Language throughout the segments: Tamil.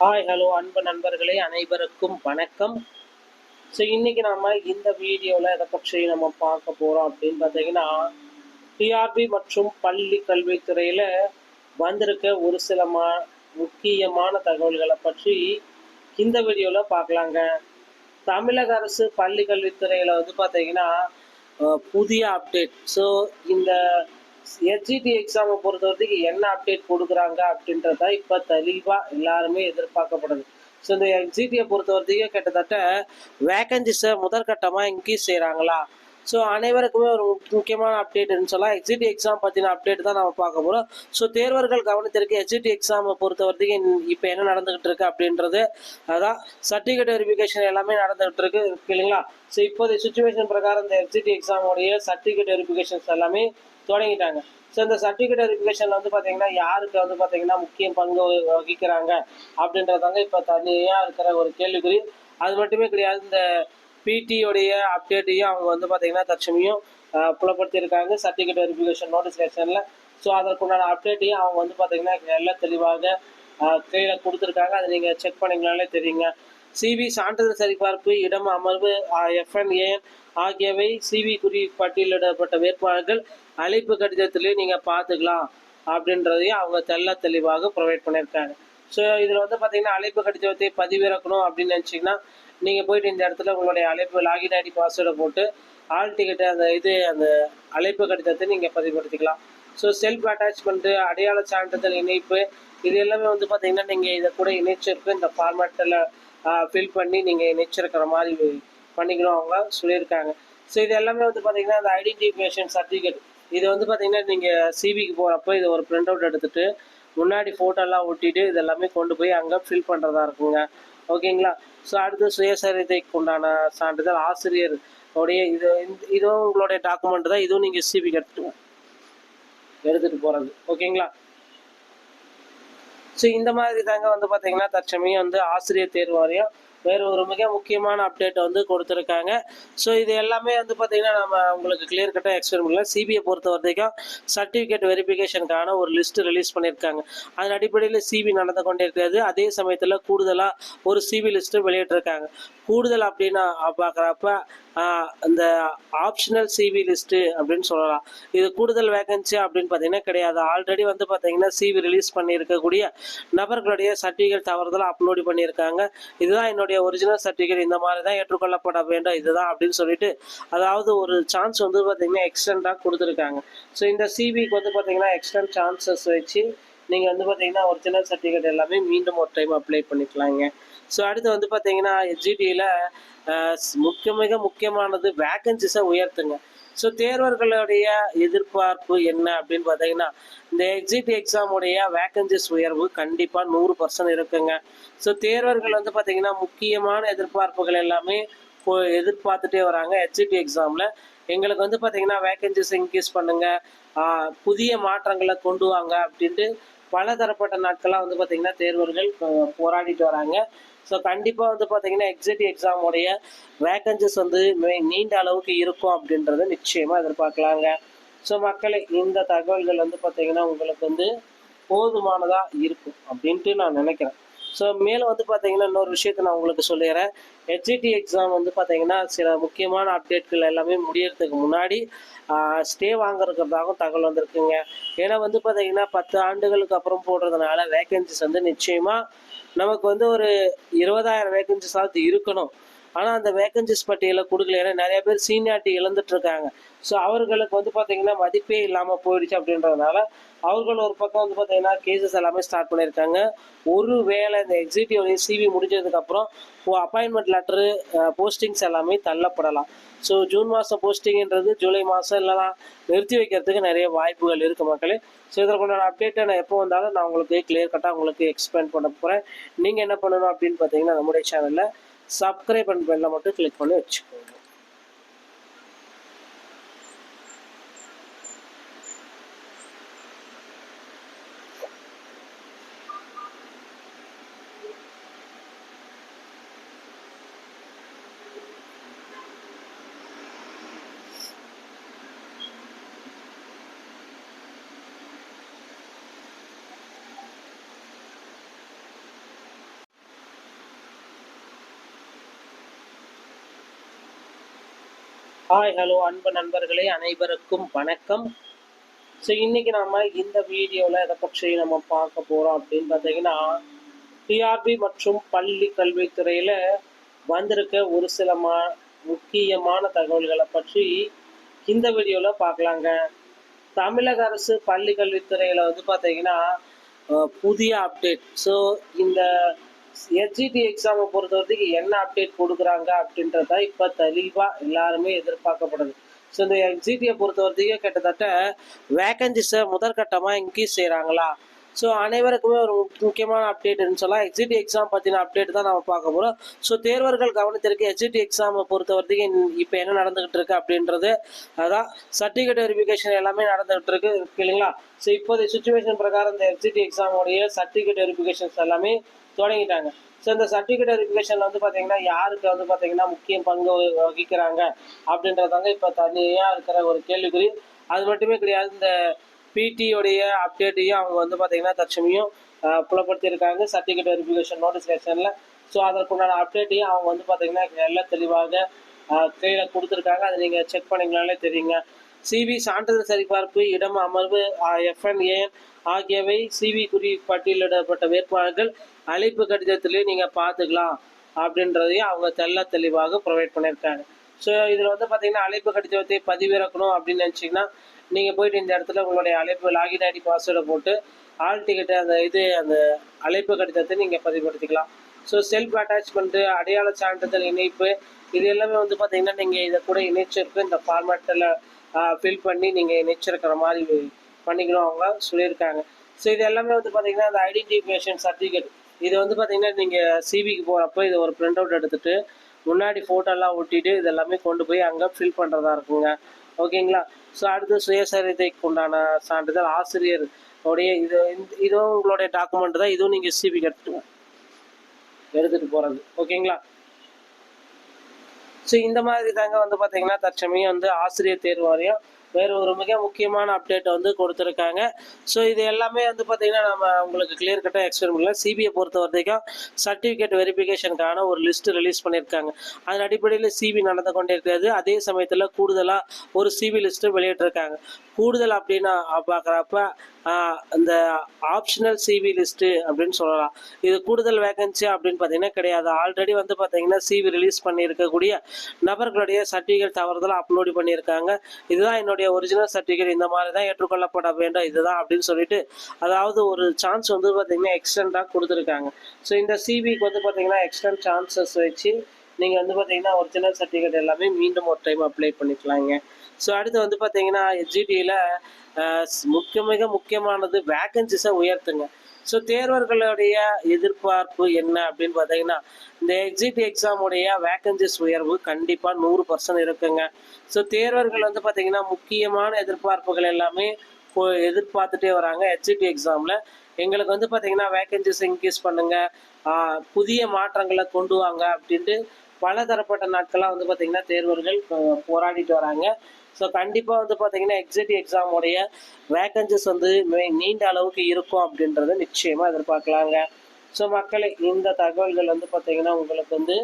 ஹாய் ஹலோ அன்பு நண்பர்களே அனைவருக்கும் வணக்கம். ஸோ இன்றைக்கி நம்ம இந்த வீடியோவில் எதை பற்றி நம்ம பார்க்க போகிறோம் அப்படின்னு பார்த்தீங்கன்னா, டிஆர்பி மற்றும் பள்ளி கல்வித்துறையில் வந்திருக்க ஒரு சில முக்கியமான தகவல்களை பற்றி இந்த வீடியோவில் பார்க்கலாங்க. தமிழக அரசு பள்ளி கல்வித்துறையில் வந்து பார்த்தீங்கன்னா புதிய அப்டேட். ஸோ இந்த எஸ்ஜிடி எக்ஸாமை பொறுத்த வரைக்கும் என்ன அப்டேட் கொடுக்குறாங்க அப்படின்றத இப்போ தெளிவாக எல்லாருமே எதிர்பார்க்கப்படுது. ஸோ இந்த எஸ்ஜிடியை பொறுத்த வரைக்கும் கிட்டத்தட்ட வேகன்சிஸை முதற்கட்டமாக இன்க்ரீஸ் செய்கிறாங்களா? ஸோ அனைவருக்குமே ஒரு முக்கியமான அப்டேட்னு சொல்லலாம். எஸ்ஜிடி எக்ஸாம் பற்றின அப்டேட் தான் நம்ம பார்க்க போகிறோம். ஸோ தேர்வர்கள் கவனத்திற்கு எஸ்ஜிடி எக்ஸாமை பொறுத்த வரைக்கும் இப்போ என்ன நடந்துகிட்டு இருக்கு அப்படின்றது, அதான் சர்டிஃபிகேட் வெரிஃபிகேஷன் எல்லாமே நடந்துகிட்டு இருக்கு இல்லைங்களா? ஸோ இப்போதைய சுச்சுவேஷன் பிரகாரம் இந்த எஸ்ஜிடி எக்ஸாமுடைய சர்டிஃபிகேட் வெரிஃபிகேஷன்ஸ் எல்லாமே தொடங்கிட்டாங்க. ஸோ இந்த சர்டிஃபிகேட் வெரிஃபிகேஷன் வந்து பார்த்தீங்கன்னா யாருக்கு வந்து பார்த்தீங்கன்னா முக்கிய பங்கு வகிக்கிறாங்க அப்படின்றதாங்க இப்போ தனியாக இருக்கிற ஒரு கேள்விக்குறி. அது மட்டுமே கிடையாது, இந்த பிடியோடைய அப்டேட்டையும் அவங்க வந்து பார்த்தீங்கன்னா தற்சமயம் புலப்படுத்தியிருக்காங்க சர்டிஃபிகேட் வெரிஃபிகேஷன் நோட்டிஃபிகேஷனில். ஸோ அதற்குண்டான அப்டேட்டையும் அவங்க வந்து பார்த்தீங்கன்னா எல்லாம் தெளிவாக கீழே கொடுத்துருக்காங்க. அதை நீங்கள் செக் பண்ணிங்கனாலே தெரியுங்க. சிவி சான்றிதழ் சரிபார்ப்பு, இடம், அமர்வு, எஃப்என்ஏஎன் ஆகியவை சிவி குறி பட்டியலிடப்பட்ட வேட்பாளர்கள் அழைப்பு கடிதத்திலேயே நீங்கள் பார்த்துக்கலாம் அப்படின்றதையும் அவங்க தெளிவாக ப்ரொவைட் பண்ணியிருக்காங்க. ஸோ இதில் வந்து பார்த்தீங்கன்னா அழைப்பு கடிதத்தை பதிவிறக்கணும் அப்படின்னு நினச்சிங்கன்னா நீங்கள் போயிட்டு இந்த இடத்துல உங்களுடைய அழைப்பு லாகின் ஐடி பாஸ்வேர்டை போட்டு ஆல் டிக்கெட்டு அந்த அழைப்பு கடிதத்தை நீங்கள் பதிவுபடுத்திக்கலாம். ஸோ செல்ஃப் அட்டாச்மெண்ட்டு, அடையாள சான்றிதழ் இணைப்பு, இது எல்லாமே வந்து பார்த்தீங்கன்னா நீங்கள் இதை கூட இணைச்சிருக்கு இந்த ஃபார்மேட்டில் ஃபில் பண்ணி நீங்கள் இணைச்சிருக்கிற மாதிரி பண்ணிக்கணும் அவங்க சொல்லியிருக்காங்க. ஸோ இது எல்லாமே வந்து பார்த்தீங்கன்னா அந்த ஐடென்டிஃபிகேஷன் சர்டிஃபிகேட், இது வந்து பார்த்தீங்கன்னா நீங்கள் சிவிக்கு போகிறப்போ இதை ஒரு பிரிண்ட் அவுட் எடுத்துகிட்டு முன்னாடி ஃபோட்டோலாம் ஒட்டிட்டு இதெல்லாமே கொண்டு போய் அங்கே ஃபில் பண்ணுறதா இருக்குங்க. ஓகேங்களா? ஸோ அடுத்து சுயசரிதைக்கு உண்டான சான்றிதழ், ஆசிரியர் உடைய இதுவும் உங்களுடைய டாக்குமெண்ட் தான். இதுவும் நீங்கள் சிவிக்கு எடுத்துகிட்டு போகிறது. ஓகேங்களா? ஸோ இந்த மாதிரி தாங்க வந்து பார்த்தீங்கன்னா தற்சமயம் வந்து ஆசிரியர் தேர்வு வாரியம் வேறு ஒரு மிக முக்கியமான அப்டேட்டை வந்து கொடுத்துருக்காங்க. ஸோ இது எல்லாமே வந்து பார்த்தீங்கன்னா நம்ம உங்களுக்கு கிளியர் கட்டாக எக்ஸ்பிளைன் பண்ணலாம். சிபிஐ பொறுத்த வரைக்கும் சர்டிஃபிகேட் வெரிஃபிகேஷனுக்கான ஒரு லிஸ்ட்டு ரிலீஸ் பண்ணியிருக்காங்க. அதன் அடிப்படையில் சிபி நடந்து கொண்டே இருக்கிறது. அதே சமயத்தில் கூடுதலாக ஒரு சிபி லிஸ்ட்டு வெளியிட்டிருக்காங்க. கூடுதல் அப்படின்னா பார்க்குறப்ப இந்த ஆப்ஷனல் சிவி லிஸ்ட்டு அப்படின்னு சொல்லலாம். இது கூடுதல் வேகன்சி அப்படின்னு பார்த்தீங்கன்னா கிடையாது. ஆல்ரெடி வந்து பார்த்தீங்கன்னா சிவி ரிலீஸ் பண்ணியிருக்கக்கூடிய நபர்களுடைய சர்டிஃபிகேட் தவறுதலாக அப்லோடு பண்ணியிருக்காங்க. இதுதான் என்னுடைய ஒரிஜினல் சர்டிஃபிகேட், இந்த மாதிரி தான் ஏற்றுக்கொள்ளப்பட வேண்டும், இதுதான் அப்படின்னு சொல்லிட்டு அதாவது ஒரு சான்ஸ் வந்து பார்த்தீங்கன்னா எக்ஸ்டெண்டாக கொடுத்துருக்காங்க. ஸோ இந்த சிவிக்கு வந்து பார்த்தீங்கன்னா எக்ஸ்டெண்ட் சான்சஸ் வச்சு நீங்கள் வந்து பார்த்தீங்கன்னா ஒரிஜினல் சர்டிஃபிகேட் எல்லாமே மீண்டும் ஒரு டைம் அப்ளை பண்ணிக்கலாங்க. ஸோ அடுத்து வந்து பார்த்தீங்கன்னா எஸ்ஜிடியில் மிக முக்கியமானது வேகன்சிஸை உயர்த்துங்க. ஸோ தேர்வர்களுடைய எதிர்பார்ப்பு என்ன அப்படின்னு பார்த்தீங்கன்னா இந்த எக்ஸிட் எக்ஸாமுடைய வேகன்சிஸ் உயர்வு கண்டிப்பாக 100% இருக்குங்க. ஸோ தேர்வர்கள் வந்து பார்த்தீங்கன்னா முக்கியமான எதிர்பார்ப்புகள் எல்லாமே எதிர்பார்த்துட்டே வராங்க. எக்ஸிட் எக்ஸாமில் எங்களுக்கு வந்து பார்த்தீங்கன்னா வேகன்சிஸ் இன்க்ரீஸ் பண்ணுங்கள், புதிய மாற்றங்களை கொண்டு வாங்க அப்படின்ட்டு பல தரப்பட்ட நாட்களாக வந்து பார்த்தீங்கன்னா தேர்வர்கள் போராடிட்டு வராங்க. ஸோ கண்டிப்பாக வந்து பார்த்தீங்கன்னா எக்ஸிட் எக்ஸாமுடைய வேகன்சிஸ் வந்து நீண்ட அளவுக்கு இருக்கும் அப்படின்றத நிச்சயமாக எதிர்பார்க்கலாங்க. ஸோ மக்களை இந்த தகவல்கள் வந்து பார்த்தீங்கன்னா உங்களுக்கு வந்து போதுமானதாக இருக்கும் அப்படின்ட்டு நான் நினைக்கிறேன். ஸோ மேலும் வந்து பார்த்தீங்கன்னா இன்னொரு விஷயத்தை நான் உங்களுக்கு சொல்லிடுறேன். ஹெச்இடி எக்ஸாம் வந்து பார்த்தீங்கன்னா சில முக்கியமான அப்டேட்கள் எல்லாமே முடியறதுக்கு முன்னாடி ஸ்டே வாங்குறதுக்காகவும் தகவல் வந்திருக்குங்க. ஏன்னா வந்து பார்த்தீங்கன்னா 10 ஆண்டுகளுக்கு அப்புறம் போடுறதுனால வேகன்சிஸ் வந்து நிச்சயமாக நமக்கு வந்து ஒரு 20,000 வேகன்சிஸாவது இருக்கணும். ஆனால் அந்த வேகன்சிஸ் பட்டியலை கொடுக்கல. ஏன்னா நிறைய பேர் சீனியாரிட்டி இழந்துட்டுருக்காங்க. ஸோ அவர்களுக்கு வந்து பார்த்தீங்கன்னா மதிப்பே இல்லாமல் போயிடுச்சு அப்படின்றதுனால அவர்கள் ஒரு பக்கம் வந்து பார்த்தீங்கன்னா கேசஸ் எல்லாமே ஸ்டார்ட் பண்ணியிருக்காங்க. ஒரு வேளை இந்த எக்ஸிக்யூட்டிவ் சிவி முடிஞ்சதுக்கப்புறம் அப்பாயின்மெண்ட் லெட்டரு, போஸ்டிங்ஸ் எல்லாமே தள்ளப்படலாம். ஸோ ஜூன் மாதம் போஸ்டிங்ன்றது ஜூலை மாதம் இல்லைனா நிறுத்தி வைக்கிறதுக்கு நிறைய வாய்ப்புகள் இருக்குது மக்களே. ஸோ இதற்குண்டான அப்டேட்டை நான் எப்போ வந்தாலும் நான் உங்களுக்கு கிளியர் கட்டாக உங்களுக்கு எக்ஸ்பிளைன் பண்ண போகிறேன். நீங்கள் என்ன பண்ணணும் அப்படின்னு பார்த்தீங்கன்னா நம்முடைய சேனலில் சப்ஸ்கிரைப் அண்ட் பெல்லை மட்டும் கிளிக் பண்ணி வச்சுக்கோங்க. ஹாய் ஹலோ அன்பு நண்பர்களே அனைவருக்கும் வணக்கம். ஸோ இன்றைக்கி நம்ம இந்த வீடியோவில் எதை பற்றி நம்ம பார்க்க போகிறோம் அப்படின்னு பார்த்தீங்கன்னா, டிஆர்பி மற்றும் பள்ளி கல்வித்துறையில் வந்திருக்க ஒரு சில முக்கியமான தகவல்களை பற்றி இந்த வீடியோவில் பார்க்கலாங்க. தமிழக அரசு பள்ளி கல்வித்துறையில் வந்து பார்த்தீங்கன்னா புதிய அப்டேட். ஸோ இந்த எஸ்ஜிடி எக்ஸாமை பொறுத்த வரைக்கும் என்ன அப்டேட் கொடுக்குறாங்க அப்படின்றத இப்போ தெளிவாக எல்லாருமே எதிர்பார்க்கப்படுது. ஸோ இந்த எஸ்ஜிடியை பொறுத்த வரைக்கும் கிட்டத்தட்ட வேகன்சிஸை முதற்கட்டமாக இன்க்ரீஸ் செய்கிறாங்களா? ஸோ அனைவருக்குமே ஒரு முக்கியமான அப்டேட்னு சொல்லலாம். எஸ்ஜிடி எக்ஸாம் பற்றின அப்டேட் தான் நம்ம பார்க்க போகிறோம். ஸோ தேர்வர்கள் கவனத்திற்கு எஸ்ஜிடி எக்ஸாமை பொறுத்த வரைக்கும் இப்போ என்ன நடந்துகிட்டு இருக்கு அப்படின்றது, அதான் சர்டிஃபிகேட் வெரிஃபிகேஷன் எல்லாமே நடந்துகிட்டு இருக்கு இல்லைங்களா? ஸோ இப்போதைய சுச்சுவேஷன் பிரகாரம் இந்த எஸ்ஜிடி எக்ஸாமுடைய சர்டிஃபிகேட் வெரிஃபிகேஷன்ஸ் எல்லாமே தொடங்கிட்டாங்க. ஸோ இந்த சர்டிஃபிகேட் வெரிஃபிகேஷனில் வந்து பார்த்தீங்கன்னா யாருக்கு வந்து பார்த்தீங்கன்னா முக்கிய பங்கு வகிக்கிறாங்க அப்படின்றதாங்க இப்போ தனியாக இருக்கிற ஒரு கேள்விக்குறி. அது மட்டுமே கிடையாது, இந்த பிடியோடைய அப்டேட்டையும் அவங்க வந்து பார்த்தீங்கன்னா தற்சமயம் புலப்படுத்தியிருக்காங்க சர்டிஃபிகேட் வெரிஃபிகேஷன் நோட்டிஃபிகேஷனில். ஸோ அதற்குண்டான அப்டேட்டையும் அவங்க வந்து பார்த்தீங்கன்னா எல்லாம் தெளிவாக கீழே கொடுத்துருக்காங்க. அதை நீங்கள் செக் பண்ணிங்கனாலே தெரியுங்க. சிவி சான்றிதழ் சரிபார்ப்பு, இடம், அமர்வு, எஃப்என்ஏஎன் ஆகியவை சிவி குறி பட்டியலிடப்பட்ட வேட்பாளர்கள் அழைப்பு கடிதத்திலேயே நீங்கள் பார்த்துக்கலாம் அப்படின்றதையும் அவங்க தெளிவாக ப்ரொவைட் பண்ணியிருக்காங்க. ஸோ இதில் வந்து பார்த்தீங்கன்னா அழைப்பு கடிதத்தை பதிவிறக்கணும் அப்படின்னு நினச்சிங்கன்னா நீங்கள் போயிட்டு இந்த இடத்துல உங்களுடைய அழைப்பு லாகின் ஐடி பாஸ்வேர்டை போட்டு ஆல் டிக்கெட்டு அந்த அழைப்பு கடிதத்தை நீங்கள் பதிவுபடுத்திக்கலாம். ஸோ செல்ஃப் அட்டாச்மெண்ட்டு, அடையாள சான்றிதழ் இணைப்பு, இது எல்லாமே வந்து பார்த்தீங்கன்னா நீங்கள் இதை கூட இணைச்சிருக்கு இந்த ஃபார்மேட்டில் ஃபில் பண்ணி நீங்கள் இணைச்சிருக்கிற மாதிரி பண்ணிக்கணும் அவங்க சொல்லியிருக்காங்க. ஸோ இது எல்லாமே வந்து பார்த்தீங்கன்னா அந்த ஐடென்டிஃபிகேஷன் சர்டிஃபிகேட், இது வந்து பார்த்தீங்கன்னா நீங்கள் சிவிக்கு போகிறப்போ இதை ஒரு பிரிண்ட் அவுட் எடுத்துகிட்டு முன்னாடி ஃபோட்டோலாம் ஒட்டிட்டு இது எல்லாமே கொண்டு போய் அங்கே ஃபில் பண்ணுறதா இருக்குங்க. ஓகேங்களா? ஸோ அடுத்து சுயசரிதைக்கு உண்டான சான்றிதழ், ஆசிரியர் உடைய இதுவும் உங்களுடைய டாக்குமெண்ட் தான், இதுவும் நீங்கள் சிவிக்கு எடுத்துகிட்டு போகிறது. ஓகேங்களா? ஸோ இந்த மாதிரி தாங்க வந்து பார்த்தீங்கன்னா தற்சமயம் வந்து ஆசிரியர் தேர்வு வாரியம் வேறு ஒரு மிக முக்கியமான அப்டேட்டை வந்து கொடுத்துருக்காங்க. ஸோ இது எல்லாமே வந்து பார்த்தீங்கன்னா நம்ம உங்களுக்கு கிளியர் கட்டாக எக்ஸ்பிளைன் பண்ணலாம். சிபிஐ பொறுத்த வரைக்கும் சர்டிஃபிகேட் வெரிஃபிகேஷனுக்கான ஒரு லிஸ்ட்டு ரிலீஸ் பண்ணியிருக்காங்க. அதன் அடிப்படையில் சிபி நடந்து கொண்டே இருக்கிறது. அதே சமயத்தில் கூடுதலாக ஒரு சிபி லிஸ்ட்டு வெளியிட்டிருக்காங்க. கூடுதல் அப்படின்னா பார்க்குறப்ப இந்த ஆப்ஷனல் சிவி லிஸ்ட்டு அப்படின்னு சொல்லலாம். இது கூடுதல் வேகன்சி அப்படின்னு பார்த்தீங்கன்னா கிடையாது. ஆல்ரெடி வந்து பார்த்தீங்கன்னா சிவி ரிலீஸ் பண்ணியிருக்கக்கூடிய நபர்களுடைய சர்டிஃபிகேட் தவறுதலாக அப்லோடு பண்ணியிருக்காங்க. இதுதான் என்னுடைய ஒரிஜினல் சர்டிஃபிகேட், இந்த மாதிரி தான் ஏற்றுக்கொள்ளப்பட வேண்டும், இதுதான் அப்படின்னு சொல்லிட்டு அதாவது ஒரு சான்ஸ் வந்து பார்த்தீங்கன்னா எக்ஸ்டெண்டாக கொடுத்துருக்காங்க. ஸோ இந்த சிவிக்கு வந்து பார்த்தீங்கன்னா எக்ஸ்டெண்ட் சான்சஸ் வச்சு நீங்கள் வந்து பார்த்தீங்கன்னா ஒரிஜினல் சர்டிஃபிகேட் எல்லாமே மீண்டும் ஒரு டைம் அப்ளை பண்ணிக்கலாங்க. ஸோ அடுத்து வந்து பார்த்தீங்கன்னா எஸ்ஜிடியில் மிக முக்கியமானது வேகன்சிஸை உயர்த்துங்க. ஸோ தேர்வர்களுடைய எதிர்பார்ப்பு என்ன அப்படின்னு பார்த்தீங்கன்னா இந்த எக்ஸிட் எக்ஸாமுடைய வேகன்சிஸ் உயர்வு கண்டிப்பாக 100% இருக்குங்க. ஸோ தேர்வர்கள் வந்து பார்த்தீங்கன்னா முக்கியமான எதிர்பார்ப்புகள் எல்லாமே எதிர்பார்த்துட்டே வராங்க. எக்ஸிட் எக்ஸாமில் எங்களுக்கு வந்து பார்த்தீங்கன்னா வேகன்சிஸ் இன்க்ரீஸ் பண்ணுங்கள், புதிய மாற்றங்களை கொண்டு வாங்க அப்படின்ட்டு பல தரப்பட்ட நாட்களாக வந்து பார்த்தீங்கன்னா தேர்வர்கள் போராடிட்டு வராங்க. ஸோ கண்டிப்பாக வந்து பார்த்தீங்கன்னா எக்ஸிட் எக்ஸாமுடைய வேகன்சிஸ் வந்து நீண்ட அளவுக்கு இருக்கும் அப்படின்றத நிச்சயமாக எதிர்பார்க்கலாங்க. ஸோ மக்களை இந்த தகவல்கள் வந்து பார்த்தீங்கன்னா உங்களுக்கு வந்து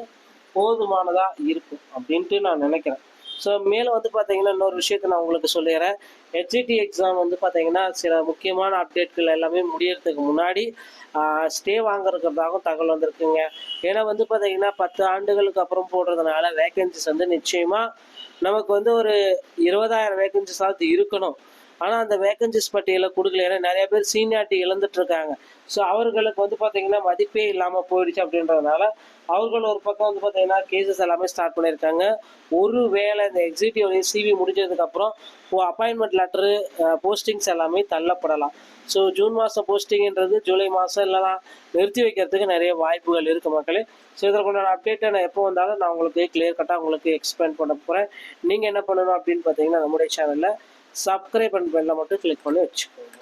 போதுமானதாக இருக்கும் அப்படின்ட்டு நான் நினைக்கிறேன். ஸோ மேலும் வந்து பார்த்தீங்கன்னா இன்னொரு விஷயத்தை நான் உங்களுக்கு சொல்லிடுறேன். எஸ்ஜிடி எக்ஸாம் வந்து பார்த்தீங்கன்னா சில முக்கியமான அப்டேட்கள் எல்லாமே முடியறதுக்கு முன்னாடி ஸ்டே வாங்குறதுக்காகவும் தகவல் வந்திருக்குங்க. ஏன்னா வந்து பார்த்தீங்கன்னா 10 ஆண்டுகளுக்கு அப்புறம் போடுறதுனால வேகன்சிஸ் வந்து நிச்சயமாக நமக்கு வந்து ஒரு 20,000 வேகன்சிஸாவது இருக்கணும். ஆனால் அந்த வேகன்சிஸ் பட்டியலை கொடுக்கல. ஏன்னா நிறைய பேர் சீனியாரிட்டி இழந்துட்டு இருக்காங்க. ஸோ அவர்களுக்கு வந்து பார்த்தீங்கன்னா மதிப்பே இல்லாமல் போயிடுச்சு அப்படின்றதுனால அவர்கள் ஒரு பக்கம் வந்து பார்த்தீங்கன்னா கேசஸ் எல்லாமே ஸ்டார்ட் பண்ணியிருக்காங்க. ஒரு வேளை இந்த எக்ஸிக்யூட்டிவ் சிவி முடிஞ்சதுக்கப்புறம் அப்பாயின்மெண்ட் லெட்டரு போஸ்டிங்ஸ் எல்லாமே தள்ளப்படலாம். ஸோ ஜூன் மாதம் போஸ்டிங்ன்றது ஜூலை மாதம் இல்லைனா நிறுத்தி வைக்கிறதுக்கு நிறைய வாய்ப்புகள் இருக்குது மக்களே. ஸோ இதற்குண்டான அப்டேட்டை நான் எப்போ வந்தாலும் நான் உங்களுக்கு கிளியர் கட்டாக உங்களுக்கு எக்ஸ்பிளைன் பண்ண போகிறேன். நீங்கள் என்ன பண்ணணும் அப்படின்னு பார்த்தீங்கன்னா நம்முடைய சேனலில் சப்ஸ்கிரைப் பண்ண பெல்லை மட்டும் கிளிக் பண்ணி வச்சுக்கோங்க.